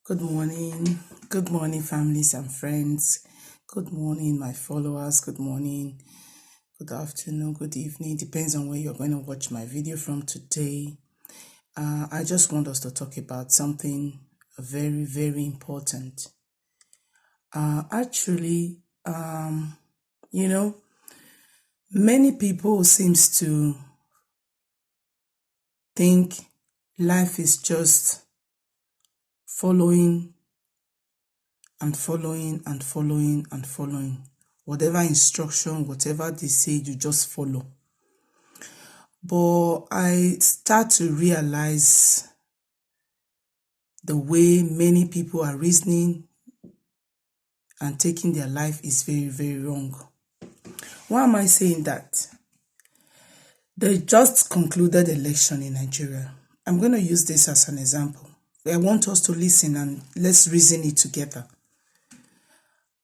Good morning. Good morning, families and friends. Good morning, my followers. Good morning, good afternoon, good evening. Depends on where you're going to watch my video from today. I just want us to talk about something very, very important. Actually, many people seems to think life is just following and following and following and following. Whatever instruction, whatever they say, you just follow. But I start to realize the way many people are reasoning and taking their life is very, very wrong. Why am I saying that? They just concluded election in Nigeria. I'm going to use this as an example. I want us to listen and let's reason it together.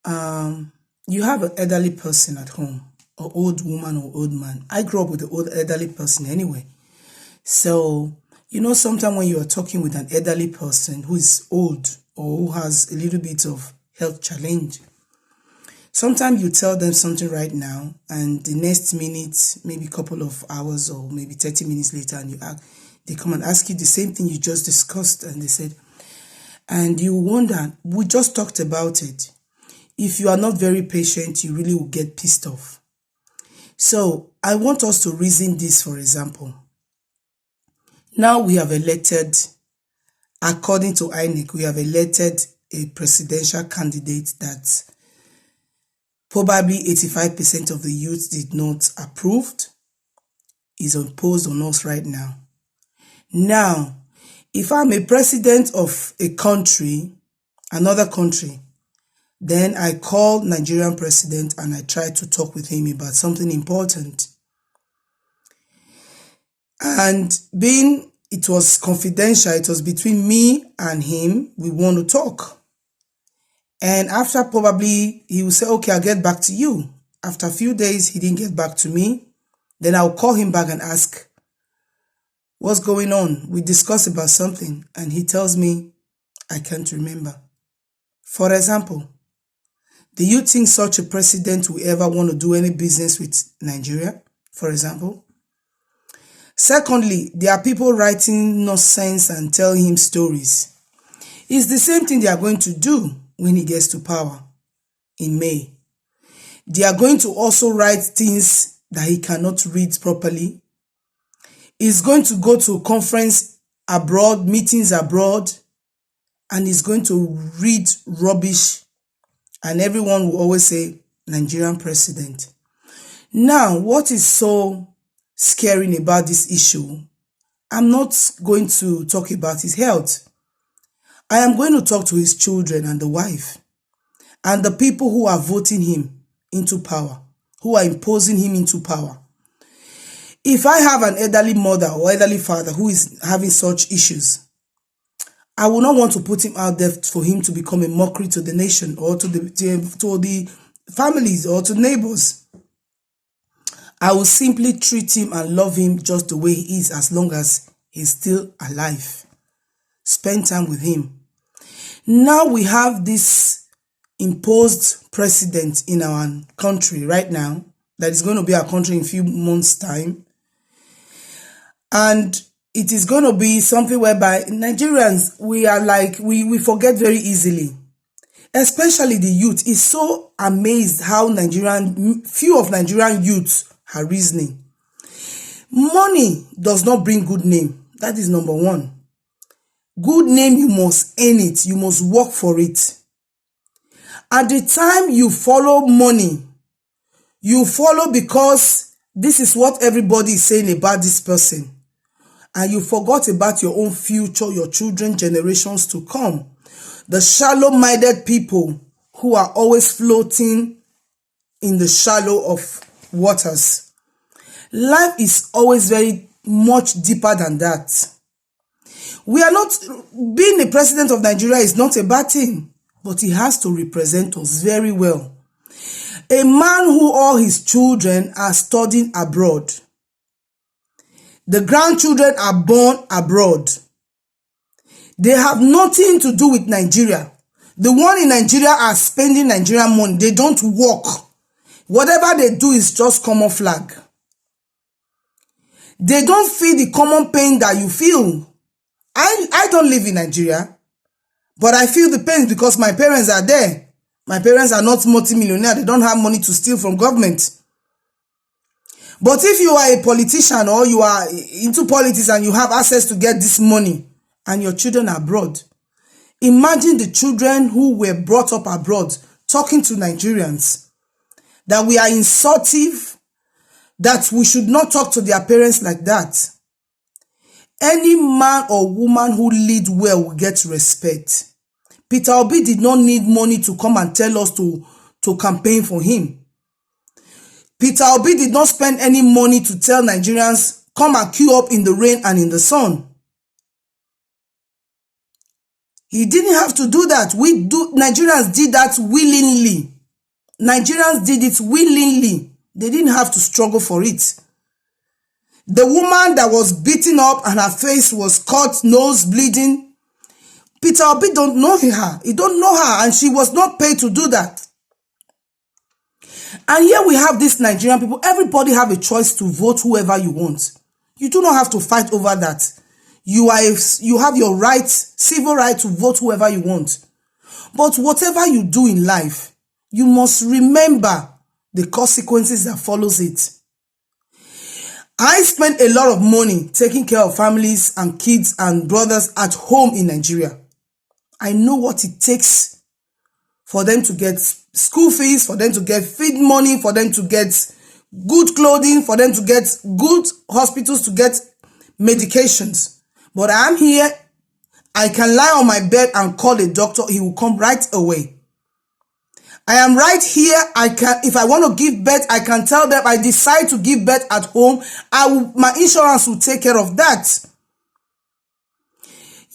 You have an elderly person at home, or old woman or old man. I grew up with an old elderly person anyway. So, sometimes when you are talking with an elderly person who is old or who has a little bit of health challenge, sometimes you tell them something right now and the next minute, maybe a couple of hours or maybe 30 minutes later, and they come and ask you the same thing you just discussed, and they said, and you wonder, we just talked about it. If you are not very patient, you really will get pissed off. So I want us to reason this, for example. Now we have elected, according to INEC, we have elected a presidential candidate that probably 85% of the youth did not approve, is imposed on us right now. Now, if I'm a president of a country, another country, then I call Nigerian president and I try to talk with him about something important. And being it was confidential, it was between me and him, we want to talk. And after probably he will say, okay, I'll get back to you. After a few days, he didn't get back to me. Then I'll call him back and ask, what's going on? We discussed about something. And he tells me, I can't remember. For example, do you think such a president will ever want to do any business with Nigeria, for example? Secondly, there are people writing nonsense and telling him stories. It's the same thing they are going to do when he gets to power in May. They are going to also write things that he cannot read properly. He's going to go to a conference abroad, meetings abroad, and he's going to read rubbish. And everyone will always say, Nigerian president. Now, what is so scary about this issue? I'm not going to talk about his health. I am going to talk to his children and the wife and the people who are voting him into power, who are imposing him into power. If I have an elderly mother or elderly father who is having such issues, I will not want to put him out there for him to become a mockery to the nation or to the families or to neighbors. I will simply treat him and love him just the way he is as long as he's still alive. Spend time with him. Now we have this imposed president in our country right now that is going to be our country in a few months' time. And it is going to be something whereby Nigerians, we are like, we forget very easily. Especially the youth is so amazed how few of Nigerian youths are reasoning. Money does not bring good name. That is number one. Good name, you must earn it. You must work for it. At the time you follow money, you follow because this is what everybody is saying about this person. And you forgot about your own future, your children, generations to come. The shallow-minded people who are always floating in the shallow of waters. Life is always very much deeper than that. We are not, being the president of Nigeria is not a bad thing, but he has to represent us very well. A man who all his children are studying abroad. The grandchildren are born abroad. They have nothing to do with Nigeria. The one in Nigeria are spending Nigerian money. They don't work. Whatever they do is just common flag. They don't feel the common pain that you feel. I don't live in Nigeria, but I feel the pain because my parents are there. My parents are not multimillionaire. They don't have money to steal from government. But if you are a politician or you are into politics and you have access to get this money and your children are abroad, imagine the children who were brought up abroad talking to Nigerians that we are insultive, that we should not talk to their parents like that. Any man or woman who lead well will get respect. Peter Obi did not need money to come and tell us to campaign for him. Peter Obi did not spend any money to tell Nigerians, come and queue up in the rain and in the sun. He didn't have to do that. Nigerians did that willingly. Nigerians did it willingly. They didn't have to struggle for it. The woman that was beaten up and her face was cut, nose bleeding, Peter Obi don't know her. He don't know her, and she was not paid to do that. And here we have these Nigerian people. Everybody have a choice to vote whoever you want. You do not have to fight over that. You have your right, civil right to vote whoever you want. But whatever you do in life, you must remember the consequences that follows it. I spent a lot of money taking care of families and kids and brothers at home in Nigeria. I know what it takes for them to get school fees, for them to get feed money, for them to get good clothing, for them to get good hospitals, to get medications. But I'm here. I can lie on my bed and call a doctor. He will come right away. I am right here. If I want to give birth, I can tell them I decide to give birth at home. My insurance will take care of that.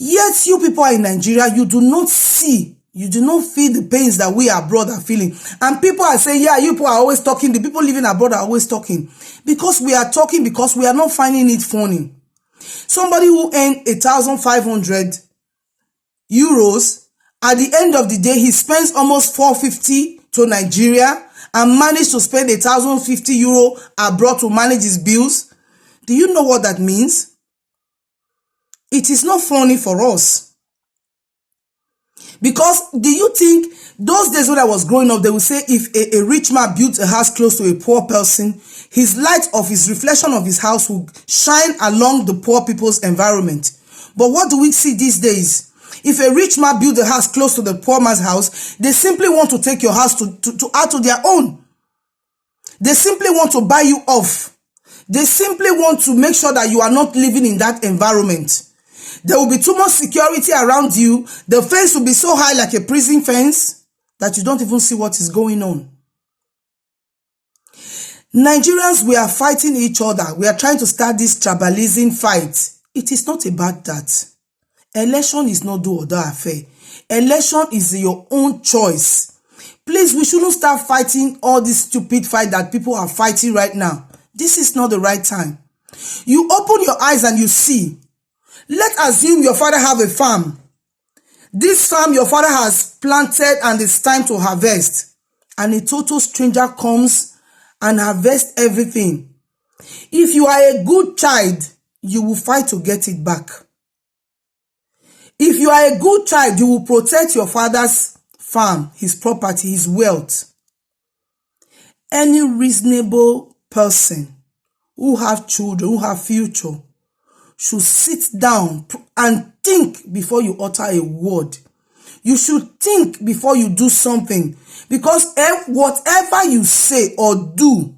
Yet you people are in Nigeria, you do not see, you do not feel the pains that we abroad are feeling. And people are saying, yeah, you people are always talking. The people living abroad are always talking. Because we are talking because we are not finding it funny. Somebody who earned 1,500 euros, at the end of the day, he spends almost 450 to Nigeria and managed to spend 1,050 euro abroad to manage his bills. Do you know what that means? It is not funny for us. Because do you think those days when I was growing up, they would say if a rich man built a house close to a poor person, his light of his reflection of his house will shine along the poor people's environment. But what do we see these days? If a rich man built a house close to the poor man's house, they simply want to take your house to add to their own. They simply want to buy you off. They simply want to make sure that you are not living in that environment. There will be too much security around you. The fence will be so high like a prison fence that you don't even see what is going on. Nigerians, we are fighting each other. We are trying to start this tribalism fight. It is not about that. Election is not do or die affair. Election is your own choice. Please, we shouldn't start fighting all this stupid fight that people are fighting right now. This is not the right time. You open your eyes and you see. Let's assume your father have a farm. This farm your father has planted and it's time to harvest. And a total stranger comes and harvests everything. If you are a good child, you will fight to get it back. If you are a good child, you will protect your father's farm, his property, his wealth. Any reasonable person who have children, who have future, should sit down and think before you utter a word. You should think before you do something. Because whatever you say or do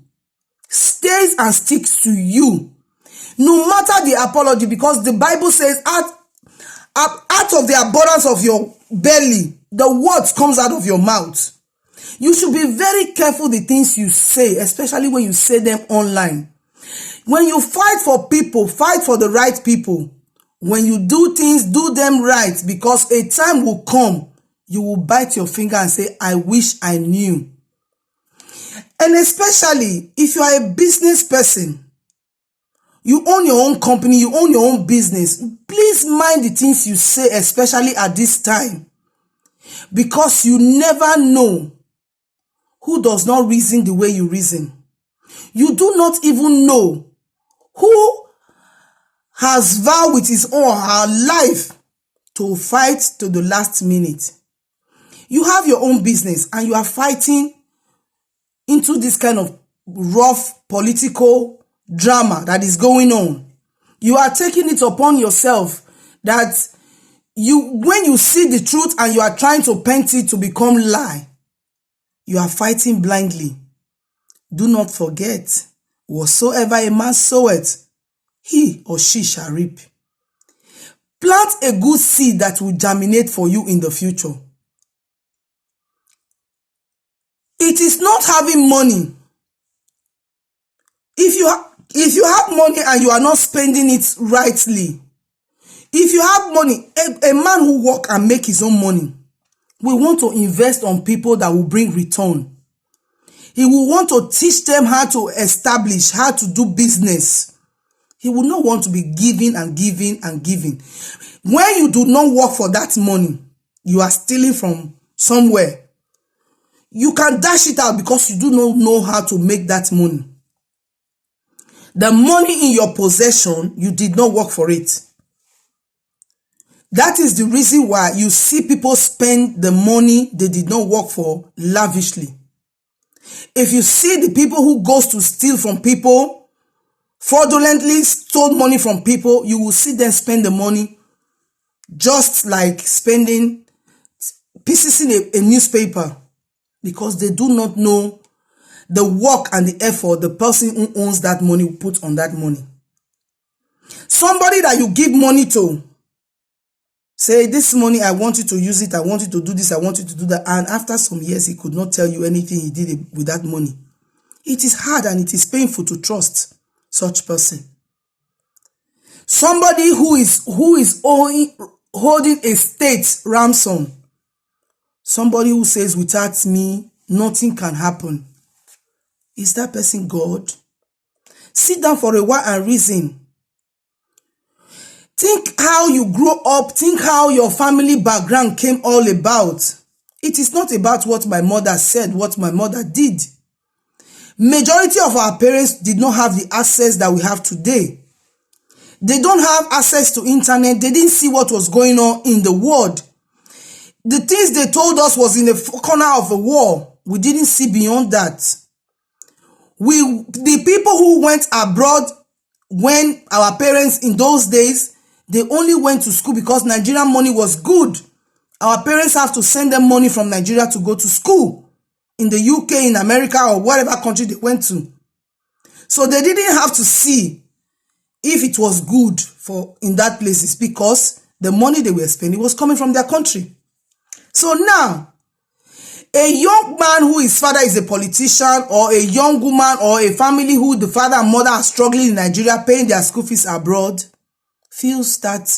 stays and sticks to you. No matter the apology, because the Bible says out of the abundance of your belly, the words comes out of your mouth. You should be very careful the things you say, especially when you say them online. When you fight for people, fight for the right people. When you do things, do them right, because a time will come, you will bite your finger and say, I wish I knew. And especially if you are a business person, You own your own company, you own your own business. Please mind the things you say, especially at this time, because you never know who does not reason the way you reason. You do not even know who has vowed with his or her life to fight to the last minute. You have your own business and you are fighting into this kind of rough political drama that is going on. You are taking it upon yourself that when you see the truth and you are trying to paint it to become lie, you are fighting blindly. Do not forget, whatsoever a man soweth, he or she shall reap. Plant a good seed that will germinate for you in the future. It is not having money. If you have money and you are not spending it rightly, if you have money, a man who work and make his own money will want to invest on people that will bring return. He will want to teach them how to establish, how to do business. He will not want to be giving and giving and giving. When you do not work for that money, you are stealing from somewhere. You can dash it out because you do not know how to make that money. The money in your possession, you did not work for it. That is the reason why you see people spend the money they did not work for lavishly. If you see the people who goes to steal from people, fraudulently stole money from people, you will see them spend the money just like spending pieces in a newspaper, because they do not know the work and the effort the person who owns that money will put on that money. Somebody that you give money to, say, this money, I want you to use it, I want you to do this, I want you to do that, and after some years, he could not tell you anything he did with that money. It is hard and it is painful to trust such person. Somebody who is holding a state ransom. Somebody who says, without me, nothing can happen. Is that person God? Sit down for a while and reason. Think how you grew up. Think how your family background came all about. It is not about what my mother said, what my mother did. Majority of our parents did not have the access that we have today. They don't have access to internet. They didn't see what was going on in the world. The things they told us was in the corner of a wall. We didn't see beyond that. The people who went abroad, when our parents in those days, they only went to school because Nigerian money was good. Our parents have to send them money from Nigeria to go to school in the UK, in America, or whatever country they went to. So they didn't have to see if it was good in that places, because the money they were spending was coming from their country. So now, a young man who his father is a politician, or a young woman or a family who the father and mother are struggling in Nigeria paying their school fees abroad, feels that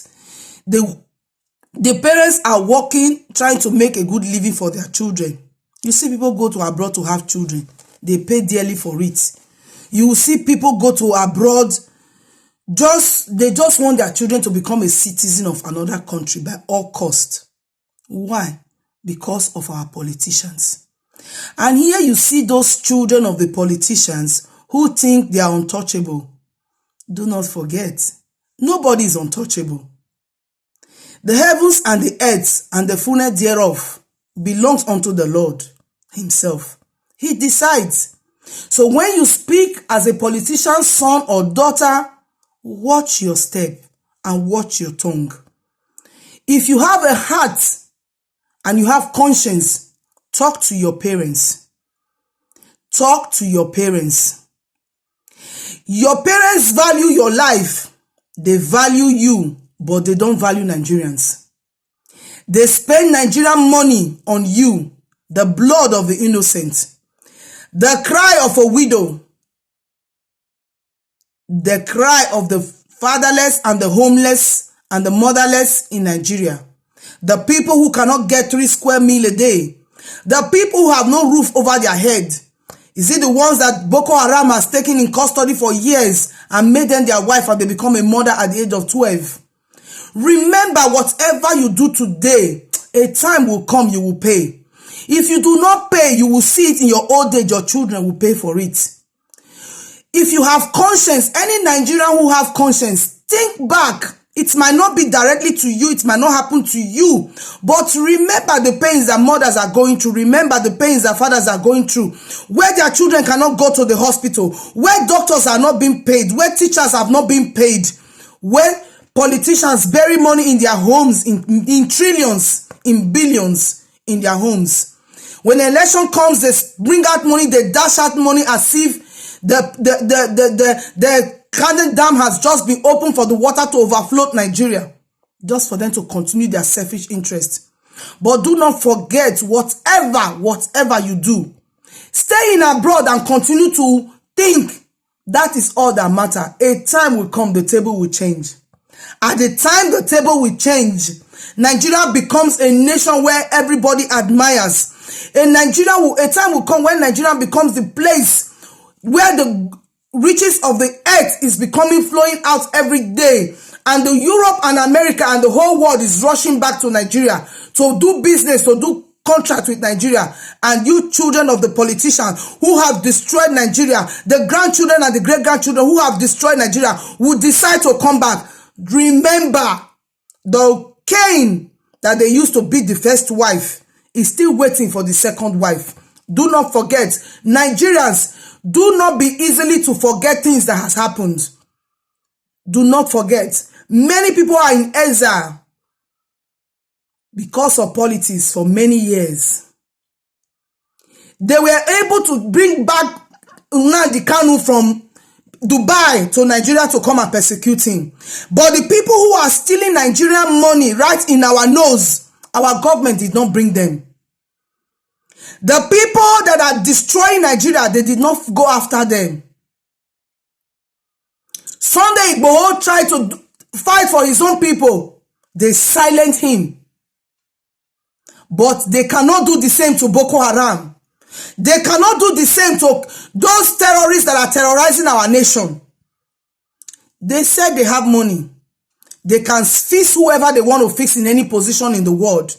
the parents are working, trying to make a good living for their children. You see people go to abroad to have children. They pay dearly for it. You will see people go to abroad, they just want their children to become a citizen of another country by all cost. Why? Because of our politicians. And here you see those children of the politicians who think they are untouchable. Do not forget, nobody is untouchable. The heavens and the earth and the fullness thereof belongs unto the Lord himself. He decides. So when you speak as a politician's son or daughter, watch your step and watch your tongue. If you have a heart and you have conscience, talk to your parents. Talk to your parents. Your parents value your life. They value you, but they don't value Nigerians. They spend Nigerian money on you, the blood of the innocent, the cry of a widow, the cry of the fatherless and the homeless and the motherless in Nigeria. The people who cannot get 3 square meals a day. The people who have no roof over their head. Is it the ones that Boko Haram has taken in custody for years and made them their wife, and they become a mother at the age of 12. Remember, whatever you do today, a time will come you will pay. If you do not pay, you will see it in your old age. Your children will pay for it. If you have conscience, any Nigerian who have conscience, think back. It might not be directly to you. It might not happen to you. But remember the pains that mothers are going through. Remember the pains that fathers are going through. Where their children cannot go to the hospital. Where doctors are not being paid. Where teachers have not been paid. Where politicians bury money in their homes in trillions, in billions in their homes. When the election comes, they bring out money. They dash out money as if the Cannon Dam has just been opened for the water to overflow Nigeria, just for them to continue their selfish interest. But do not forget, whatever you do, stay in abroad and continue to think. That is all that matters. A time will come, the table will change. At the time the table will change, Nigeria becomes a nation where everybody admires. A time will come when Nigeria becomes the place where the riches of the earth is flowing out every day, and the Europe and America and the whole world is rushing back to Nigeria to do business, to do contract with Nigeria. And you children of the politicians who have destroyed Nigeria, the grandchildren and the great-grandchildren who have destroyed Nigeria, will decide to come back. Remember, the Cain that they used to beat the first wife is still waiting for the second wife. Do not forget, Nigerians, do not be easily to forget things that has happened. Do not forget. Many people are in exile because of politics for many years. They were able to bring back Nnamdi Kanu from Dubai to Nigeria to come and persecute him. But the people who are stealing Nigerian money right in our nose, our government did not bring them. The people that are destroying Nigeria, they did not go after them. Sunday Igboho tried to fight for his own people. They silenced him. But they cannot do the same to Boko Haram. They cannot do the same to those terrorists that are terrorizing our nation. They said they have money. They can fix whoever they want to fix in any position in the world.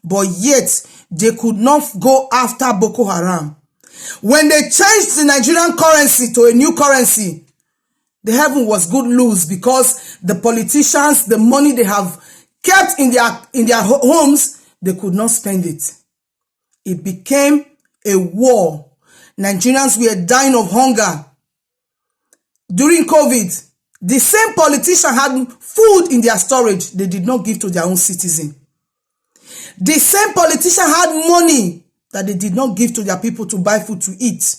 But yet, they could not go after Boko Haram. When they changed the Nigerian currency to a new currency, the heaven was good news, because the politicians, the money they have kept in their homes, they could not spend it. It became a war. Nigerians were dying of hunger. During COVID, the same politician had food in their storage they did not give to their own citizens. The same politician had money that they did not give to their people to buy food to eat.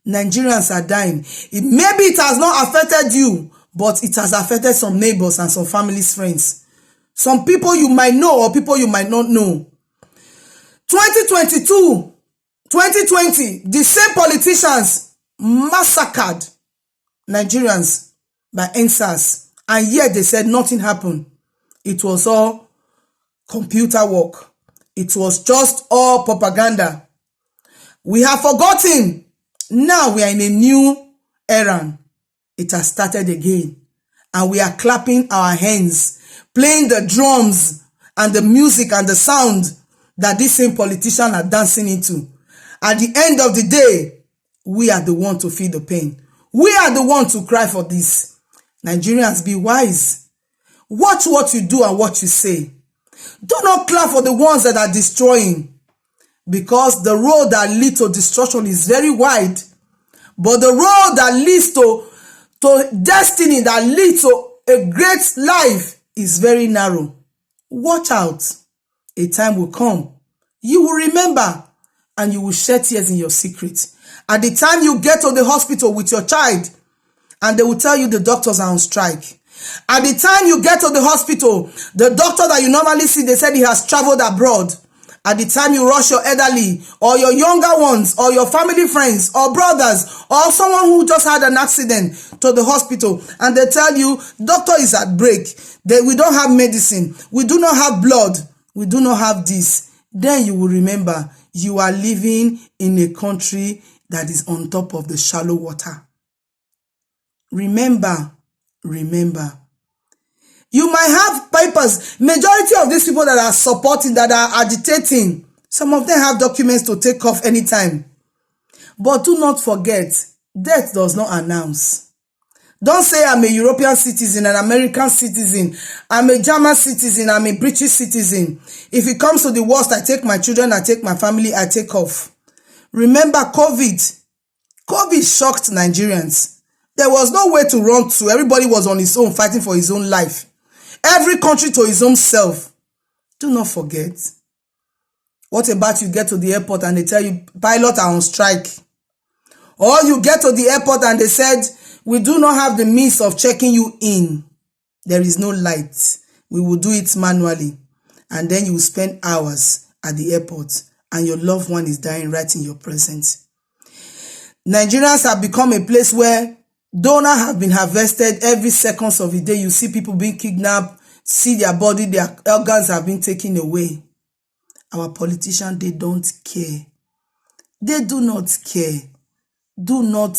Nigerians are dying. Maybe it has not affected you, but it has affected some neighbors and some families, friends. Some people you might know or people you might not know. 2022, 2020, the same politicians massacred Nigerians by NSAS, and yet they said nothing happened. It was all computer work. It was just all propaganda. We have forgotten. Now we are in a new era. It has started again. And we are clapping our hands, playing the drums and the music and the sound that these same politicians are dancing into. At the end of the day, we are the one to feel the pain. We are the one to cry for this. Nigerians, be wise. Watch what you do and what you say. Do not clap for the ones that are destroying, because the road that leads to destruction is very wide, but the road that leads to destiny, that leads to a great life, is very narrow. Watch out. A time will come. You will remember, and you will shed tears in your secret. At the time you get to the hospital with your child, and they will tell you the doctors are on strike. At the time you get to the hospital, the doctor that you normally see, they said he has traveled abroad. At the time you rush your elderly or your younger ones or your family friends or brothers or someone who just had an accident to the hospital, and they tell you, doctor is at break, we don't have medicine, we do not have blood, we do not have this, then you will remember you are living in a country that is on top of the shallow water. Remember, remember. You might have papers. Majority of these people that are supporting, that are agitating, some of them have documents to take off anytime. But do not forget, death does not announce. Don't say I'm a European citizen, an American citizen, I'm a German citizen, I'm a British citizen. If it comes to the worst, I take my children, I take my family, I take off. Remember COVID. COVID shocked Nigerians. There was no way to run to. Everybody was on his own, fighting for his own life. Every country to his own self. Do not forget. What about you get to the airport and they tell you pilots are on strike? Or you get to the airport and they said, we do not have the means of checking you in. There is no light. We will do it manually. And then you will spend hours at the airport and your loved one is dying right in your presence. Nigerians have become a place where donors have been harvested every seconds of the day. You see people being kidnapped, see their body, their organs have been taken away. Our politicians, they don't care. They do not care. Do not.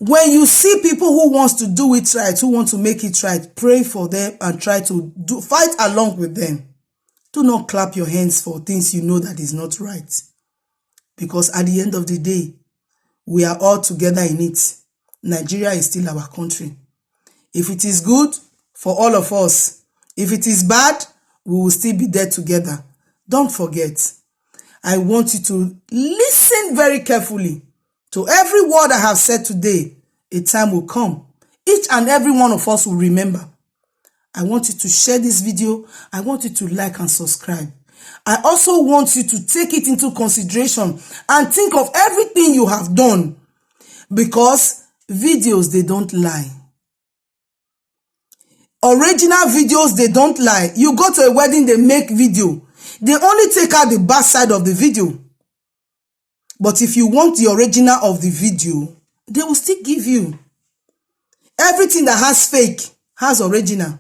When you see people who wants to do it right, who want to make it right, pray for them and try to fight along with them. Do not clap your hands for things you know that is not right. Because at the end of the day, we are all together in it. Nigeria is still our country. If it is good, for all of us. If it is bad, we will still be there together. Don't forget, I want you to listen very carefully to every word I have said today. A time will come. Each and every one of us will remember. I want you to share this video. I want you to like and subscribe. I also want you to take it into consideration and think of everything you have done, because videos, they don't lie. Original videos, they don't lie. You go to a wedding, they make video. They only take out the bad side of the video. But if you want the original of the video, they will still give you. Everything that has fake has original.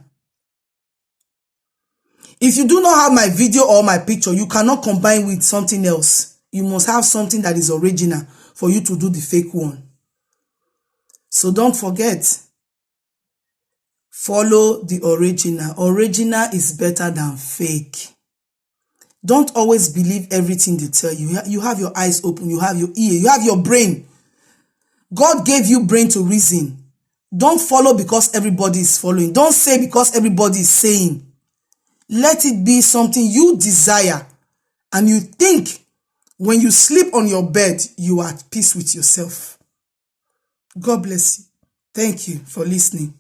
If you do not have my video or my picture, you cannot combine with something else. You must have something that is original for you to do the fake one. So don't forget, follow the original. Original is better than fake. Don't always believe everything they tell you. You have your eyes open, you have your ear, you have your brain. God gave you brain to reason. Don't follow because everybody is following. Don't say because everybody is saying. Let it be something you desire and you think when you sleep on your bed, you are at peace with yourself. God bless you. Thank you for listening.